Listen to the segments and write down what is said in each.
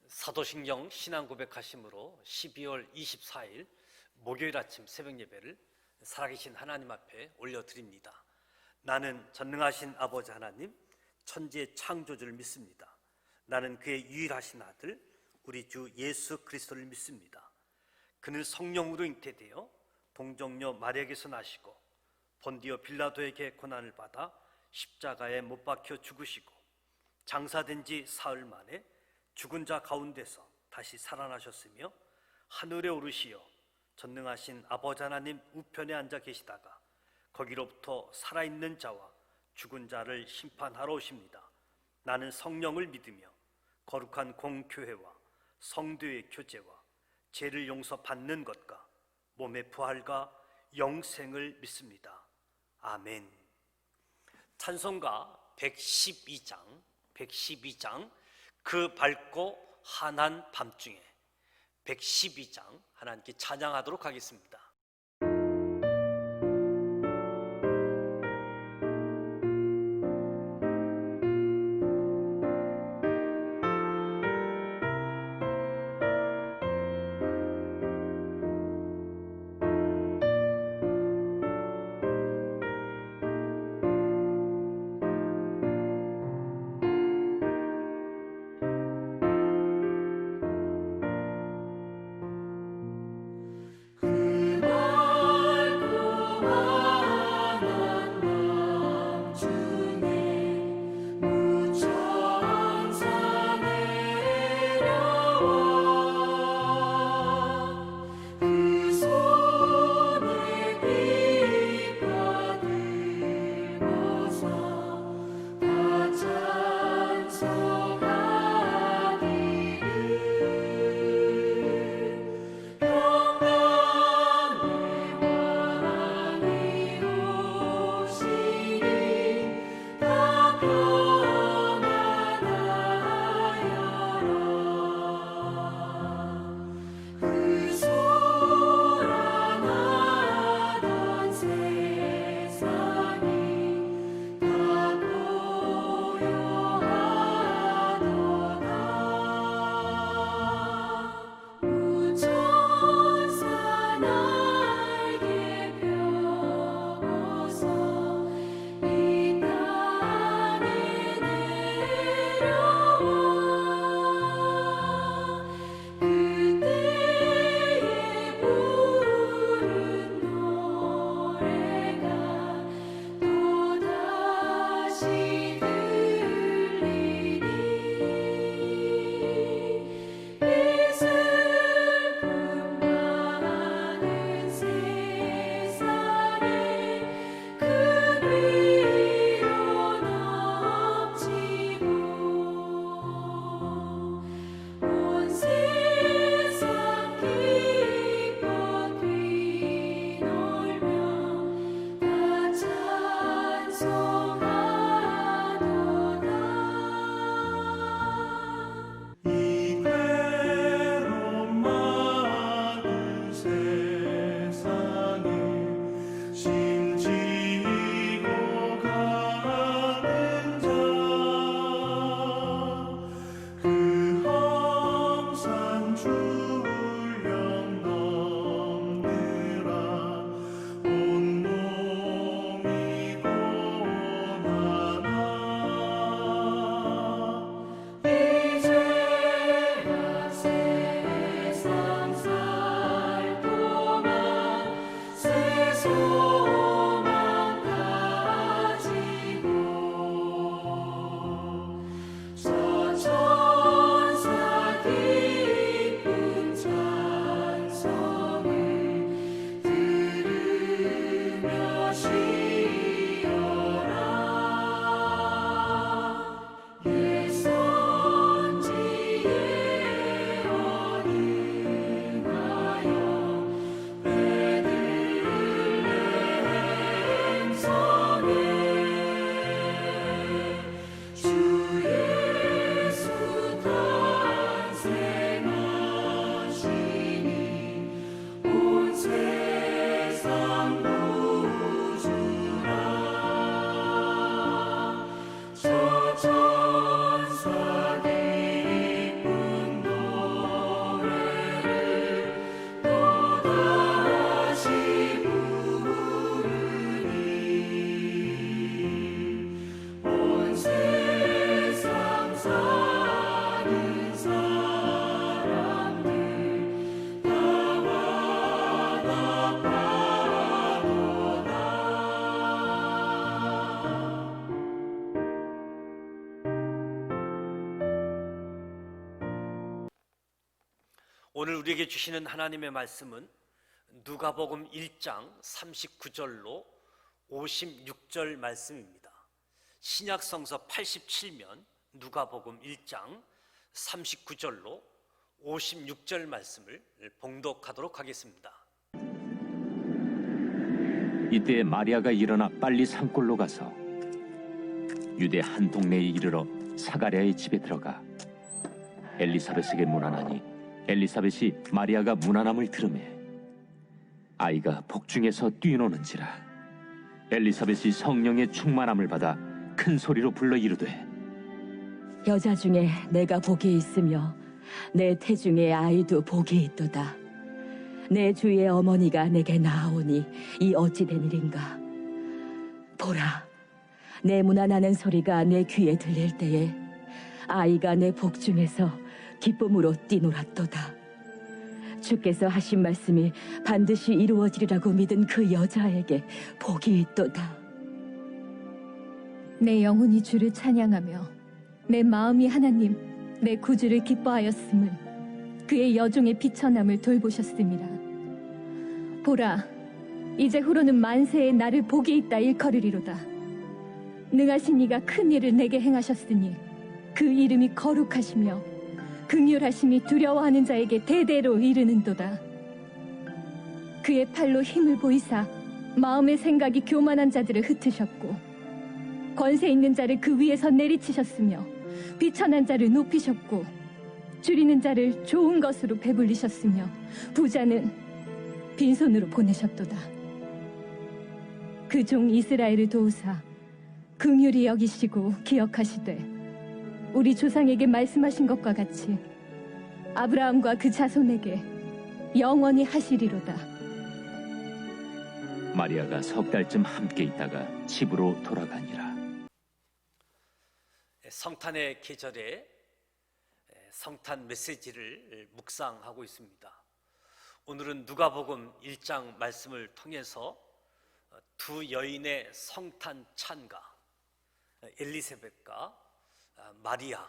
사도신경 신앙고백하심으로 12월 24일 목요일 아침 새벽 예배를 살아계신 하나님 앞에 올려드립니다. 나는 전능하신 아버지 하나님, 천지의 창조주를 믿습니다. 나는 그의 유일하신 아들 우리 주 예수 그리스도를 믿습니다. 그는 성령으로 잉태되어 동정녀 마리아에게서 나시고 본디오 빌라도에게 고난을 받아 십자가에 못 박혀 죽으시고 장사된 지 사흘 만에 죽은 자 가운데서 다시 살아나셨으며 하늘에 오르시어 전능하신 아버지 하나님 우편에 앉아 계시다가 거기로부터 살아있는 자와 죽은 자를 심판하러 오십니다. 나는 성령을 믿으며 거룩한 공교회와 성도의 교제와 죄를 용서받는 것과 몸의 부활과 영생을 믿습니다. 아멘. 찬송가 112장 그 밝고 환한 밤중에 112장 하나님께 찬양하도록 하겠습니다. 그 오늘 우리에게 주시는 하나님의 말씀은 누가복음 1장 39절로 56절 말씀입니다. 신약 성서 87면 누가복음 1장 39절로 56절 말씀을 봉독하도록 하겠습니다. 이때 마리아가 일어나 빨리 산골로 가서 유대 한 동네에 이르러 사가랴의 집에 들어가 엘리사벳에게 문안하니 엘리사벳이 마리아가 문안함을 들으매 아이가 복중에서 뛰노는지라. 엘리사벳이 성령의 충만함을 받아 큰 소리로 불러 이르되 여자 중에 내가 복이 있으며 내 태중에 아이도 복이 있도다. 내 주의 어머니가 내게 나아오니 이 어찌 된 일인가. 보라, 내 문안하는 소리가 내 귀에 들릴 때에 아이가 내 복중에서 기쁨으로 뛰놀았도다. 주께서 하신 말씀이 반드시 이루어지리라고 믿은 그 여자에게 복이 있도다. 내 영혼이 주를 찬양하며 내 마음이 하나님 내 구주를 기뻐하였음을 그의 여종의 비천함을 돌보셨음이라. 보라, 이제 후로는 만세에 나를 복이 있다 일컬으리로다. 능하신 이가 큰 일을 내게 행하셨으니 그 이름이 거룩하시며 긍휼하심이 두려워하는 자에게 대대로 이르는도다. 그의 팔로 힘을 보이사 마음의 생각이 교만한 자들을 흩으셨고 권세 있는 자를 그 위에서 내리치셨으며 비천한 자를 높이셨고 줄이는 자를 좋은 것으로 배불리셨으며 부자는 빈손으로 보내셨도다. 그 종 이스라엘을 도우사 긍휼히 여기시고 기억하시되 우리 조상에게 말씀하신 것과 같이 아브라함과 그 자손에게 영원히 하시리로다. 마리아가 석 달쯤 함께 있다가 집으로 돌아가니라. 성탄의 계절에 성탄 메시지를 묵상하고 있습니다. 오늘은 누가복음 1장 말씀을 통해서 두 여인의 성탄 찬가, 엘리사벳과 마리아,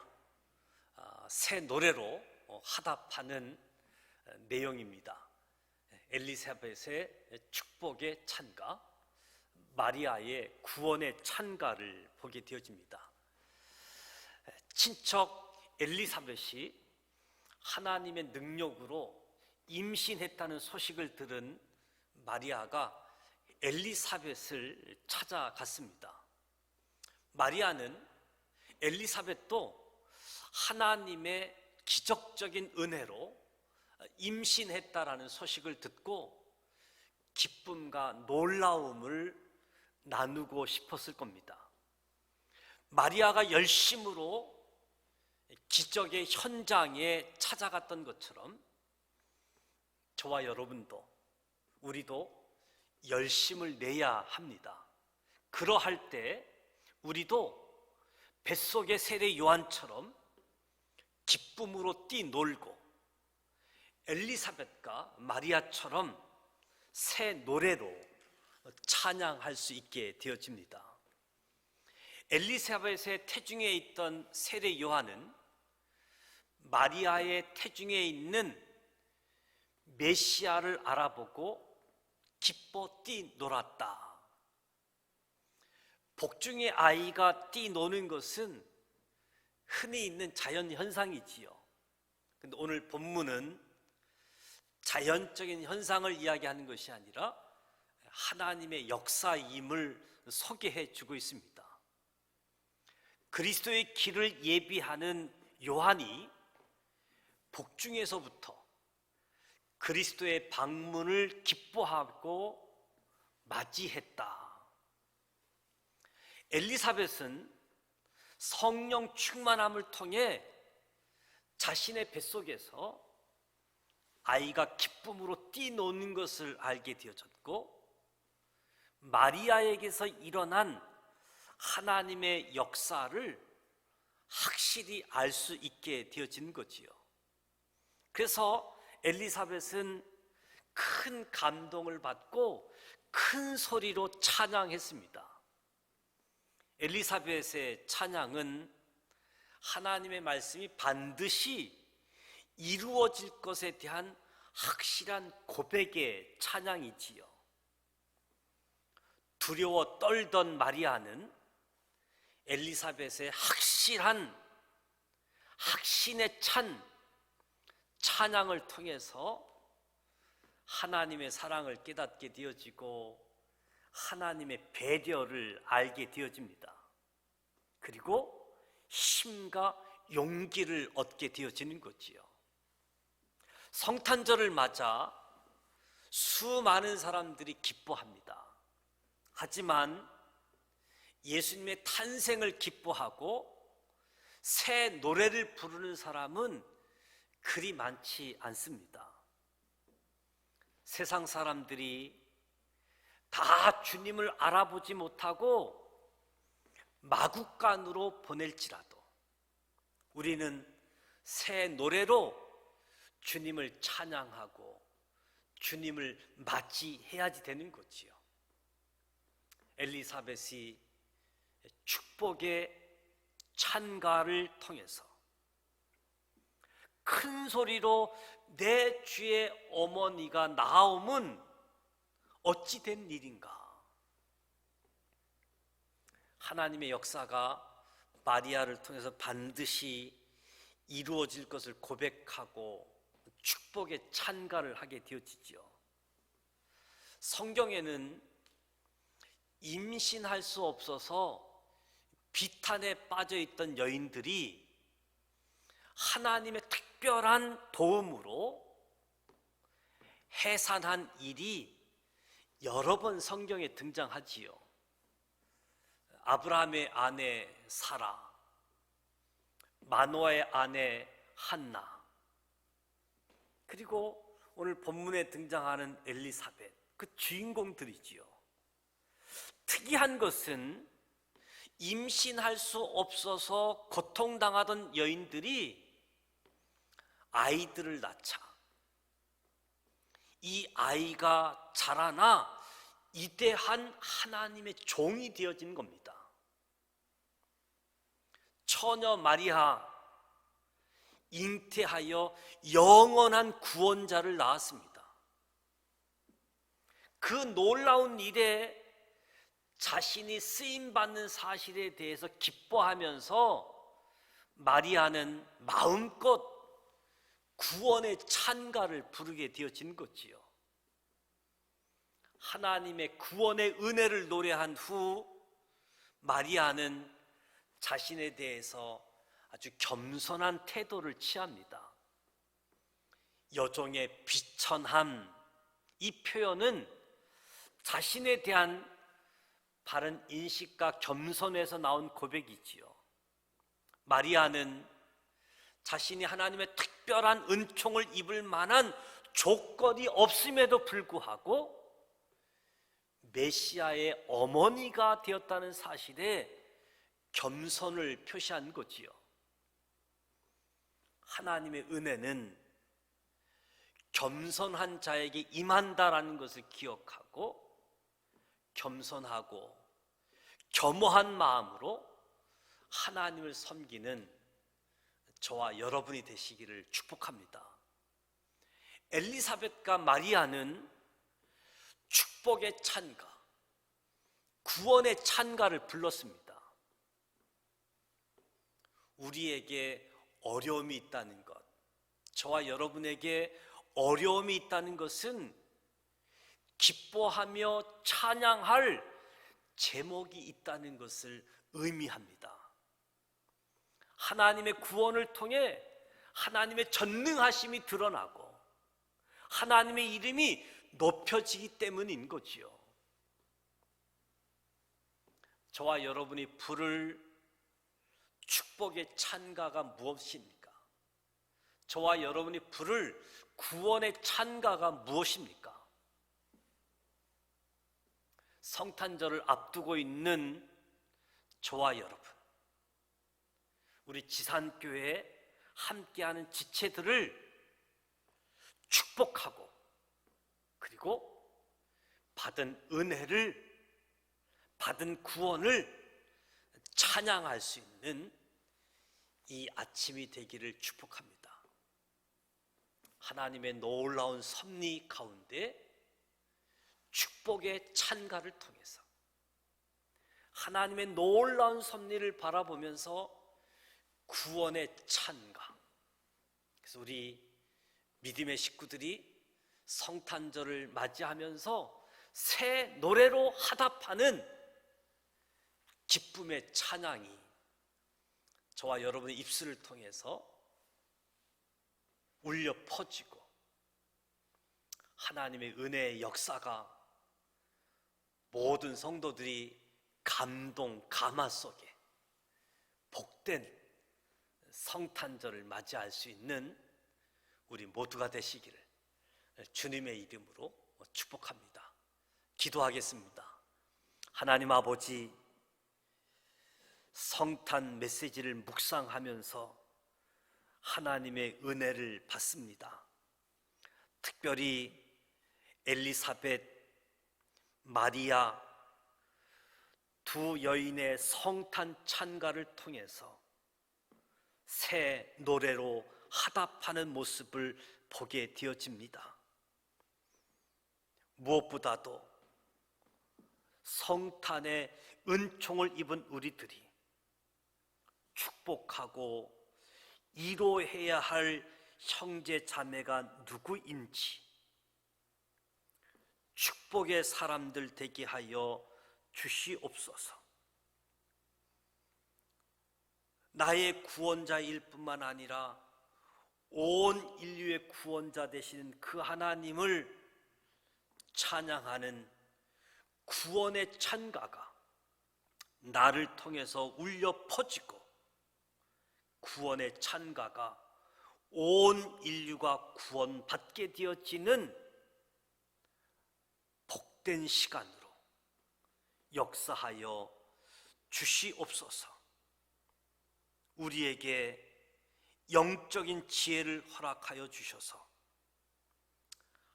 새 노래로 화답하는 내용입니다. 엘리사벳의 축복의 찬가, 마리아의 구원의 찬가를 보게 되어집니다. 친척 엘리사벳이 하나님의 능력으로 임신했다는 소식을 들은 마리아가 엘리사벳을 찾아갔습니다. 마리아는 엘리사벳도 하나님의 기적적인 은혜로 임신했다라는 소식을 듣고 기쁨과 놀라움을 나누고 싶었을 겁니다. 마리아가 열심으로 기적의 현장에 찾아갔던 것처럼 저와 여러분도, 우리도 열심을 내야 합니다. 그러할 때 우리도 뱃속의 세례 요한처럼 기쁨으로 뛰놀고 엘리사벳과 마리아처럼 새 노래로 찬양할 수 있게 되어집니다. 엘리사벳의 태중에 있던 세례 요한은 마리아의 태중에 있는 메시아를 알아보고 기뻐 뛰놀았다. 복중의 아이가 뛰노는 것은 흔히 있는 자연 현상이지요. 근데 오늘 본문은 자연적인 현상을 이야기하는 것이 아니라 하나님의 역사임을 소개해 주고 있습니다. 그리스도의 길을 예비하는 요한이 복중에서부터 그리스도의 방문을 기뻐하고 맞이했다. 엘리사벳은 성령 충만함을 통해 자신의 뱃속에서 아이가 기쁨으로 뛰노는 것을 알게 되어졌고, 마리아에게서 일어난 하나님의 역사를 확실히 알 수 있게 되어진 거지요. 그래서 엘리사벳은 큰 감동을 받고 큰 소리로 찬양했습니다. 엘리사벳의 찬양은 하나님의 말씀이 반드시 이루어질 것에 대한 확실한 고백의 찬양이지요. 두려워 떨던 마리아는 엘리사벳의 확신에 찬 찬양을 통해서 하나님의 사랑을 깨닫게 되어지고 하나님의 배려를 알게 되어집니다. 그리고 힘과 용기를 얻게 되어지는 거지요. 성탄절을 맞아 수많은 사람들이 기뻐합니다. 하지만 예수님의 탄생을 기뻐하고 새 노래를 부르는 사람은 그리 많지 않습니다. 세상 사람들이 다 주님을 알아보지 못하고 마국간으로 보낼지라도 우리는 새 노래로 주님을 찬양하고 주님을 맞이해야지 되는 거지요. 엘리사벳이 축복의 찬가를 통해서 큰 소리로 내 주의 어머니가 나옴은 어찌 된 일인가? 하나님의 역사가 마리아를 통해서 반드시 이루어질 것을 고백하고 축복의 찬가를 하게 되어지지요. 성경에는 임신할 수 없어서 비탄에 빠져 있던 여인들이 하나님의 특별한 도움으로 해산한 일이 여러 번 성경에 등장하지요. 아브라함의 아내 사라, 마노아의 아내 한나, 그리고 오늘 본문에 등장하는 엘리사벳, 그 주인공들이지요. 특이한 것은 임신할 수 없어서 고통당하던 여인들이 아이들을 낳자 이 아이가 자라나 위대한 하나님의 종이 되어진 겁니다. 처녀 마리아 잉태하여 영원한 구원자를 낳았습니다. 그 놀라운 일에 자신이 쓰임받는 사실에 대해서 기뻐하면서 마리아는 마음껏 구원의 찬가를 부르게 되어진 거지요. 하나님의 구원의 은혜를 노래한 후 마리아는 자신에 대해서 아주 겸손한 태도를 취합니다. 여종의 비천함, 이 표현은 자신에 대한 바른 인식과 겸손에서 나온 고백이지요. 마리아는 자신이 하나님의 특별한 은총을 입을 만한 조건이 없음에도 불구하고 메시아의 어머니가 되었다는 사실에 겸손을 표시한 거지요. 하나님의 은혜는 겸손한 자에게 임한다라는 것을 기억하고 겸손하고 겸허한 마음으로 하나님을 섬기는 저와 여러분이 되시기를 축복합니다. 엘리사벳과 마리아는 축복의 찬가, 구원의 찬가를 불렀습니다. 우리에게 어려움이 있다는 것, 저와 여러분에게 어려움이 있다는 것은 기뻐하며 찬양할 제목이 있다는 것을 의미합니다. 하나님의 구원을 통해 하나님의 전능하심이 드러나고 하나님의 이름이 높여지기 때문인 거지요. 저와 여러분이 부를 축복의 찬가가 무엇입니까? 저와 여러분이 부를 구원의 찬가가 무엇입니까? 성탄절을 앞두고 있는 저와 여러분, 우리 지산교회에 함께하는 지체들을 축복하고 그리고 받은 은혜를, 받은 구원을 찬양할 수 있는 이 아침이 되기를 축복합니다. 하나님의 놀라운 섭리 가운데 축복의 찬가를 통해서 하나님의 놀라운 섭리를 바라보면서 구원의 찬가. 그래서 우리 믿음의 식구들이 성탄절을 맞이하면서 새 노래로 화답하는 기쁨의 찬양이 저와 여러분의 입술을 통해서 울려 퍼지고 하나님의 은혜의 역사가 모든 성도들이 감동, 감화 속에 복된 성탄절을 맞이할 수 있는 우리 모두가 되시기를 주님의 이름으로 축복합니다. 기도하겠습니다. 하나님 아버지, 성탄 메시지를 묵상하면서 하나님의 은혜를 받습니다. 특별히 엘리사벳, 마리아 두 여인의 성탄 찬가를 통해서 새 노래로 화답하는 모습을 보게 되어집니다. 무엇보다도 성탄의 은총을 입은 우리들이 축복하고 이로해야 할 형제 자매가 누구인지 축복의 사람들 되게 하여 주시옵소서. 나의 구원자일 뿐만 아니라 온 인류의 구원자 되시는 그 하나님을 찬양하는 구원의 찬가가 나를 통해서 울려 퍼지고 구원의 찬가가 온 인류가 구원받게 되어지는 복된 시간으로 역사하여 주시옵소서. 우리에게 영적인 지혜를 허락하여 주셔서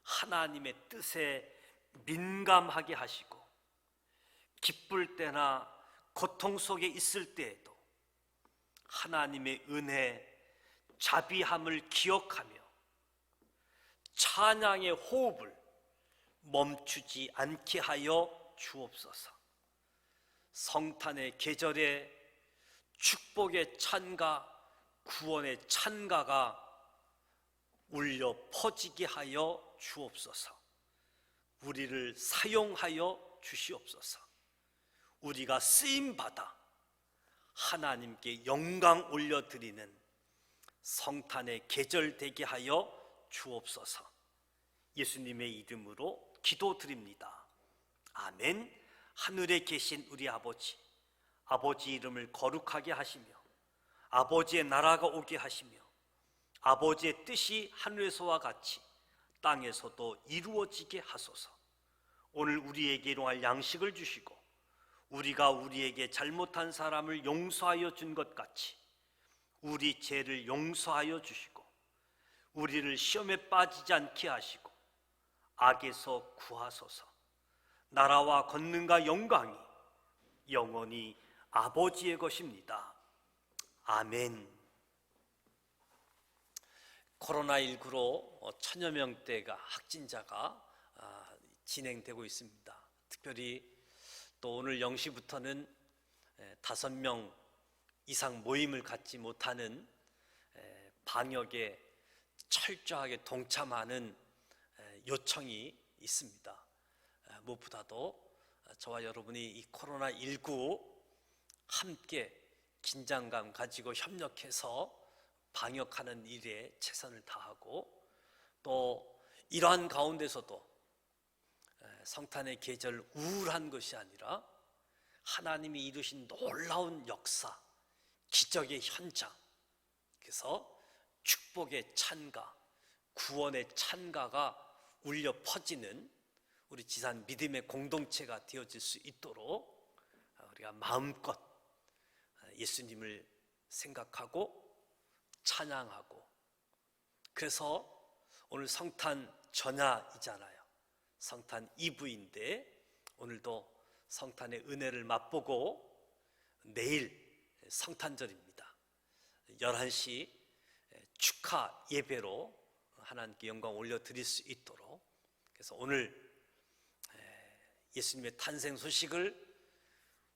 하나님의 뜻에 민감하게 하시고 기쁠 때나 고통 속에 있을 때에도 하나님의 은혜, 자비함을 기억하며 찬양의 호흡을 멈추지 않게 하여 주옵소서. 성탄의 계절에 축복의 찬가, 구원의 찬가가 울려 퍼지게 하여 주옵소서. 우리를 사용하여 주시옵소서. 우리가 쓰임받아 하나님께 영광 올려드리는 성탄의 계절 되게 하여 주옵소서. 예수님의 이름으로 기도드립니다. 아멘. 하늘에 계신 우리 아버지, 아버지 이름을 거룩하게 하시며 아버지의 나라가 오게 하시며 아버지의 뜻이 하늘에서와 같이 땅에서도 이루어지게 하소서. 오늘 우리에게 일용할 양식을 주시고 우리가 우리에게 잘못한 사람을 용서하여 준 것 같이 우리 죄를 용서하여 주시고 우리를 시험에 빠지지 않게 하시고 악에서 구하소서. 나라와 권능과 영광이 영원히 아버지의 것입니다. 아멘. 코로나19로 천여 명대가 확진자가 진행되고 있습니다. 특별히 또 오늘 0시부터는 5명 이상 모임을 갖지 못하는 방역에 철저하게 동참하는 요청이 있습니다. 무엇보다도 저와 여러분이 이 코로나19 함께 긴장감 가지고 협력해서 방역하는 일에 최선을 다하고 또 이러한 가운데서도 성탄의 계절 우울한 것이 아니라 하나님이 이루신 놀라운 역사, 기적의 현장, 그래서 축복의 찬가, 구원의 찬가가 울려 퍼지는 우리 지산 믿음의 공동체가 되어질 수 있도록 우리가 마음껏 예수님을 생각하고 찬양하고, 그래서 오늘 성탄 전야이잖아요. 성탄 이브인데 오늘도 성탄의 은혜를 맛보고 내일 성탄절입니다. 11시 축하 예배로 하나님께 영광 올려드릴 수 있도록, 그래서 오늘 예수님의 탄생 소식을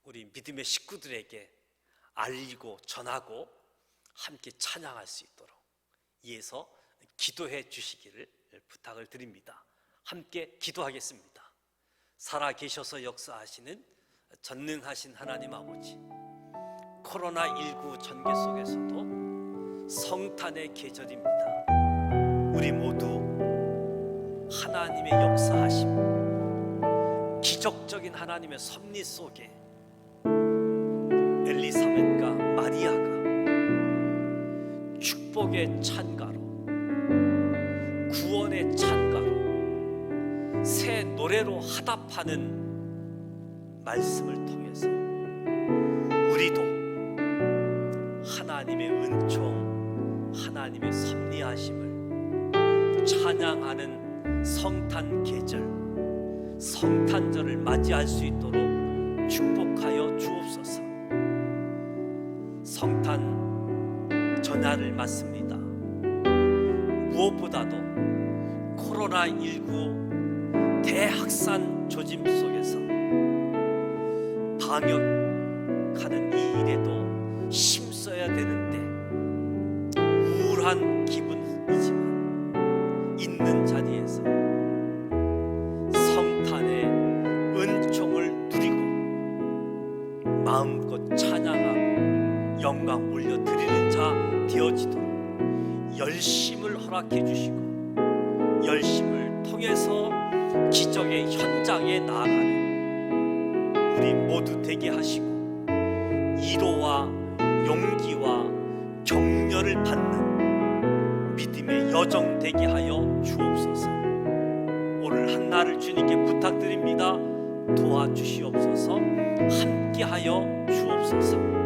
우리 믿음의 식구들에게 알리고 전하고 함께 찬양할 수 있도록 이에서 기도해 주시기를 부탁을 드립니다. 함께 기도하겠습니다. 살아계셔서 역사하시는 전능하신 하나님 아버지, 코로나19 전개 속에서도 성탄의 계절입니다. 우리 모두 하나님의 역사하심, 기적적인 하나님의 섭리 속에 엘리사벳과 마리아가 축복의 찬가로, 구원의 찬가로, 새 노래로 화답하는 말씀을 통해서 우리도 하나님의 은총, 하나님의 섭리하심을 찬양하는 성탄 계절, 성탄절을 맞이할 수 있도록 축복하여 주옵소서. 성탄 전야를 맞습니다. 무엇보다도 코로나19 대확산 조짐 속에서 방역하는 이 일에도 힘써야 되는데 우울한 기분이지만 있는 자리에서 성탄의 은총을 누리고 마음껏 찬양하고 영광 올려드리는 자 되어지도록 열심을 허락해 주시고 열심을 통해서 기적의 현장에 나아가는 우리 모두 되게 하시고 위로와 용기와 격려를 받는 믿음의 여정 되게 하여 주옵소서. 오늘 한날을 주님께 부탁드립니다. 도와주시옵소서. 함께하여 주옵소서.